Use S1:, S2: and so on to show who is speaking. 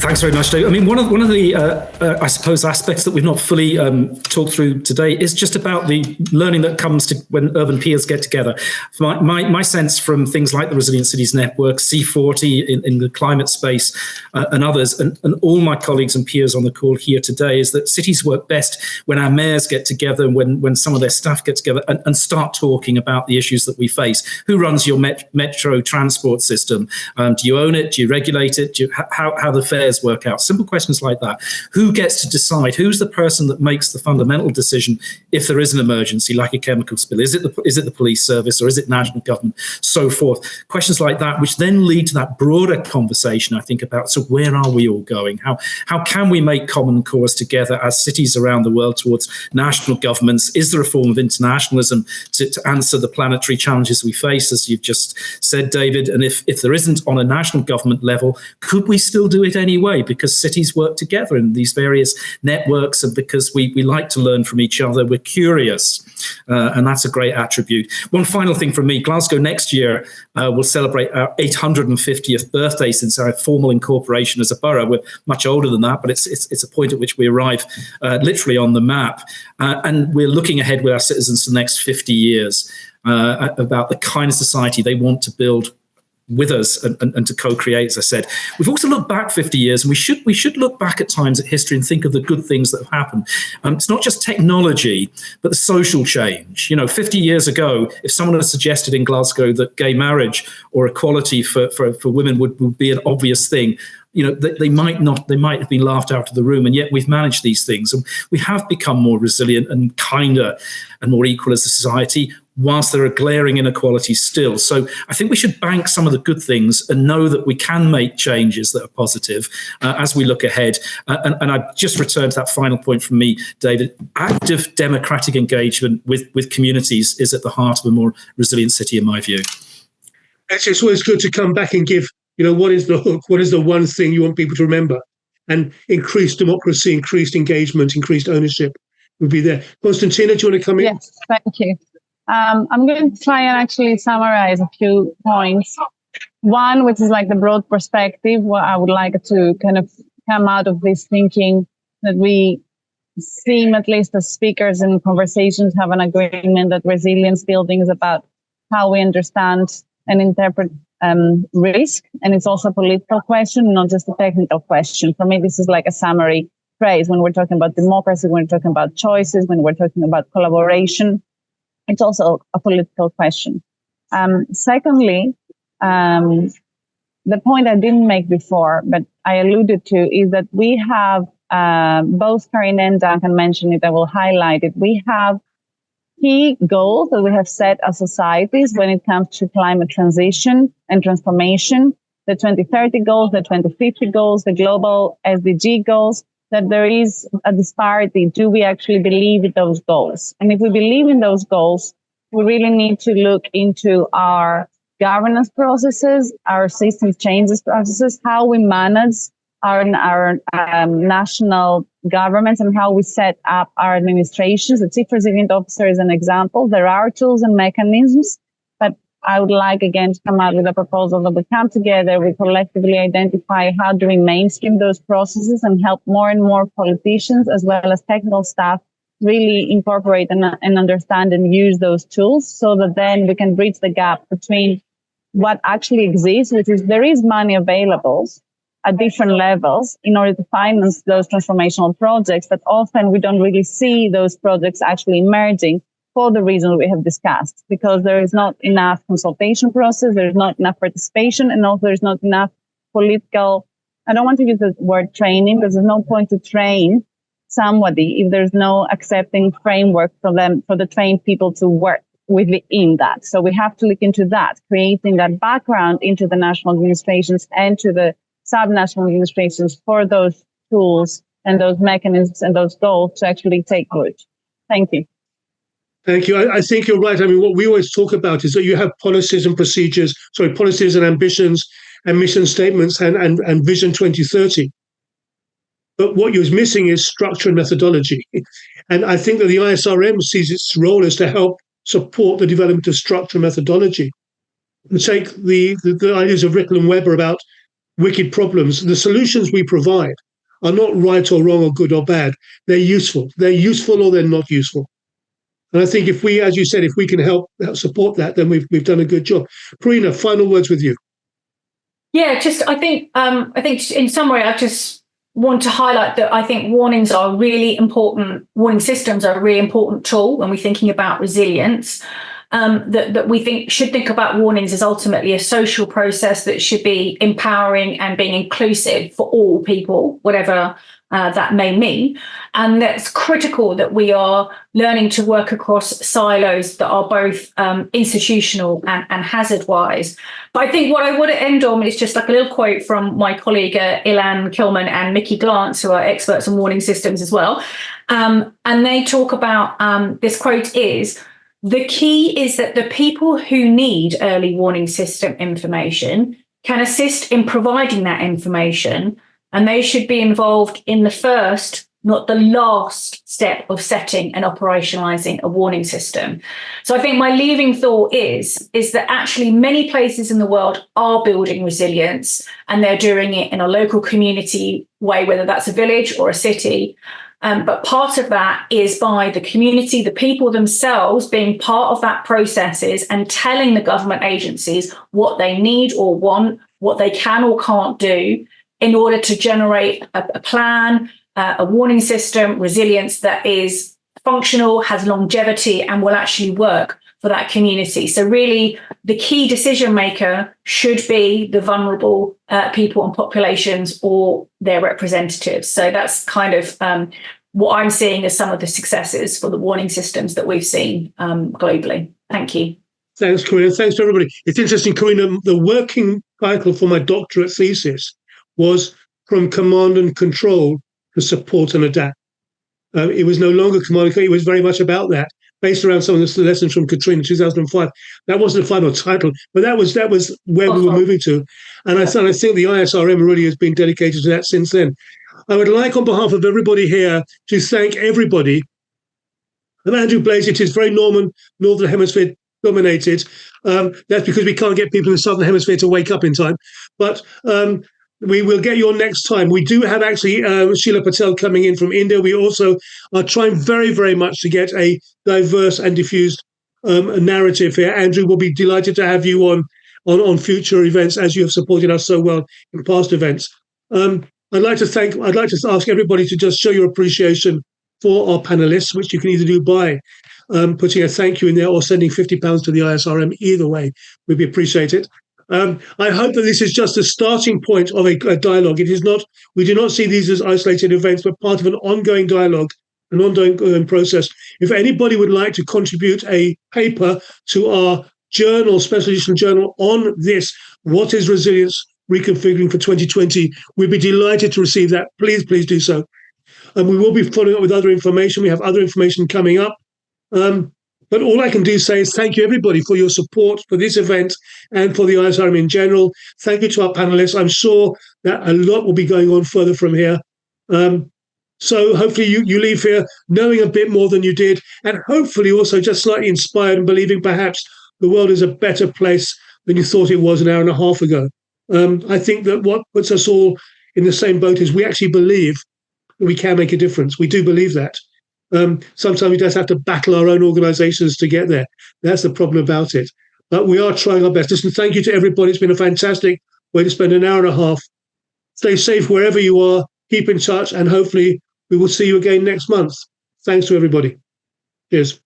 S1: Thanks very much, Dave. I mean, one of the, I suppose, aspects that we've not fully talked through today is just about the learning that comes to when urban peers get together. My sense from things like the Resilient Cities Network, C40 in the climate space, and others, and all my colleagues and peers on the call here today, is that cities work best when our mayors get together, when some of their staff get together and start talking about the issues that we face. Who runs your metro transport system? Do you own it? Do you regulate it? How the fares work out? Simple questions like that. Who gets to decide? Who's the person that makes the fundamental decision if there is an emergency, like a chemical spill? Is it the police service, or is it national government? So forth. Questions like that, which then lead to that broader conversation, I think, about, so where are we all going? How can we make common cause together as cities around the world towards national governments? Is there a form of internationalism to answer the planetary challenges we face, as you've just said, David? And if there isn't on a national government level, could we still do it anyway? Because cities work together in these various networks, and because we like to learn from each other, we're curious, and that's a great attribute. One final thing from me: Glasgow next year will celebrate our 850th birthday since our formal incorporation as a borough. We're much older than that, but it's a point at which we arrive literally on the map, and we're looking ahead with our citizens for the next 50 years about the kind of society they want to build with us and to co-create, as I said. We've also looked back 50 years, and we should look back at times at history and think of the good things that have happened. It's not just technology, but the social change. 50 years ago, if someone had suggested in Glasgow that gay marriage or equality for women would be an obvious thing, they might have been laughed out of the room, and yet we've managed these things, and we have become more resilient and kinder and more equal as a society, whilst there are glaring inequalities still. So I think we should bank some of the good things and know that we can make changes that are positive as we look ahead. And I just returned to that final point from me, David. Active democratic engagement with communities is at the heart of a more resilient city, in my view.
S2: Actually, it's always good to come back and give, what is the hook? What is the one thing you want people to remember? And increased democracy, increased engagement, increased ownership would be there. Constantina, do you want to come in?
S3: Yes, thank you. I'm going to try and actually summarize a few points. One, which is like the broad perspective, what I would like to kind of come out of this thinking that we seem, at least as speakers in conversations, have an agreement that resilience building is about how we understand and interpret risk. And it's also a political question, not just a technical question. For me, this is like a summary phrase when we're talking about democracy, when we're talking about choices, when we're talking about collaboration. It's also a political question. Secondly, the point I didn't make before, but I alluded to, is that we have, both Karine and Duncan mentioned it, I will highlight it. We have key goals that we have set as societies when it comes to climate transition and transformation, the 2030 goals, the 2050 goals, the global SDG goals, that there is a disparity. Do we actually believe in those goals? And if we believe in those goals, we really need to look into our governance processes, our systems changes processes, how we manage our national governments and how we set up our administrations. The Chief Resilient Officer is an example. There are tools and mechanisms, but I would like, again, to come out with a proposal that we come together, we collectively identify how do we mainstream those processes and help more and more politicians as well as technical staff really incorporate and understand and use those tools, so that then we can bridge the gap between what actually exists, which is there is money available at different levels in order to finance those transformational projects, but often we don't really see those projects actually emerging for the reasons we have discussed, because there is not enough consultation process, there is not enough participation, and also there's not enough political, I don't want to use the word training, because there's no point to train somebody if there's no accepting framework for them, for the trained people to work within that. So we have to look into that, creating that background into the national administrations and to the sub-national administrations for those tools and those mechanisms and those goals to actually take root. Thank you.
S2: Thank you. I think you're right. I mean, what we always talk about is that you have policies and procedures, policies and ambitions and mission statements and Vision 2030. But what you're missing is structure and methodology. And I think that the ISRM sees its role as to help support the development of structure and methodology. And take the ideas of Rickle and Weber about wicked problems, the solutions we provide are not right or wrong or good or bad. They're useful. They're useful or they're not useful. And I think if we, as you said, if we can help support that, then we've done a good job. Karina, final words with you.
S4: Yeah, I think in summary, I just want to highlight that I think warnings are really important. Warning systems are a really important tool when we're thinking about resilience. That we should think about warnings as ultimately a social process that should be empowering and being inclusive for all people, whatever that may mean. And that's critical that we are learning to work across silos that are both institutional and hazard-wise. But I think what I want to end on is just like a little quote from my colleague Ilan Kilman and Mickey Glantz, who are experts on warning systems as well. And they talk about, this quote is, "The key is that the people who need early warning system information can assist in providing that information, and they should be involved in the first, not the last step of setting and operationalizing a warning system." So I think my leaving thought is that actually many places in the world are building resilience, and they're doing it in a local community way, whether that's a village or a city. But part of that is by the community, the people themselves being part of that processes and telling the government agencies what they need or want, what they can or can't do in order to generate a plan, a warning system, resilience that is functional, has longevity, and will actually work for that community. So really, the key decision maker should be the vulnerable people and populations or their representatives. So that's kind of what I'm seeing as some of the successes for the warning systems that we've seen globally. Thank you.
S2: Thanks, Karina. Thanks to everybody. It's interesting, Karina, the working title for my doctorate thesis was From Command and Control to Support and Adapt. It was no longer command and control. It was very much about that, based around some of the lessons from Katrina 2005. That wasn't the final title, but that was where we were moving to. And I think the ISRM really has been dedicated to that since then. I would like, on behalf of everybody here, to thank everybody. And Andrew Blaze, it is very Northern Hemisphere dominated. That's because we can't get people in the Southern Hemisphere to wake up in time. But we will get you on next time. We do have actually Sheila Patel coming in from India. We also are trying very, very much to get a diverse and diffused narrative here. Andrew, will be delighted to have you on future events, as you have supported us so well in past events. I'd like to ask everybody to just show your appreciation for our panelists, which you can either do by putting a thank you in there or sending £50 to the ISRM. Either way, we'd be appreciated. I hope that this is just a starting point of a dialogue. It is not. We do not see these as isolated events, but part of an ongoing dialogue, an ongoing process. If anybody would like to contribute a paper to our journal, special edition journal on this, what is resilience reconfiguring for 2020, we'd be delighted to receive that. Please do so. And we will be following up with other information. We have other information coming up. But all I can do say is thank you, everybody, for your support for this event and for the ISRM in general. Thank you to our panelists. I'm sure that a lot will be going on further from here. So hopefully you leave here knowing a bit more than you did, and hopefully also just slightly inspired and believing perhaps the world is a better place than you thought it was an hour and a half ago. I think that what puts us all in the same boat is we actually believe that we can make a difference. We do believe that. Sometimes we just have to battle our own organizations to get there. That's the problem about it. But we are trying our best. Listen, thank you to everybody. It's been a fantastic way to spend an hour and a half. Stay safe wherever you are. Keep in touch, and hopefully we will see you again next month. Thanks to everybody. Cheers.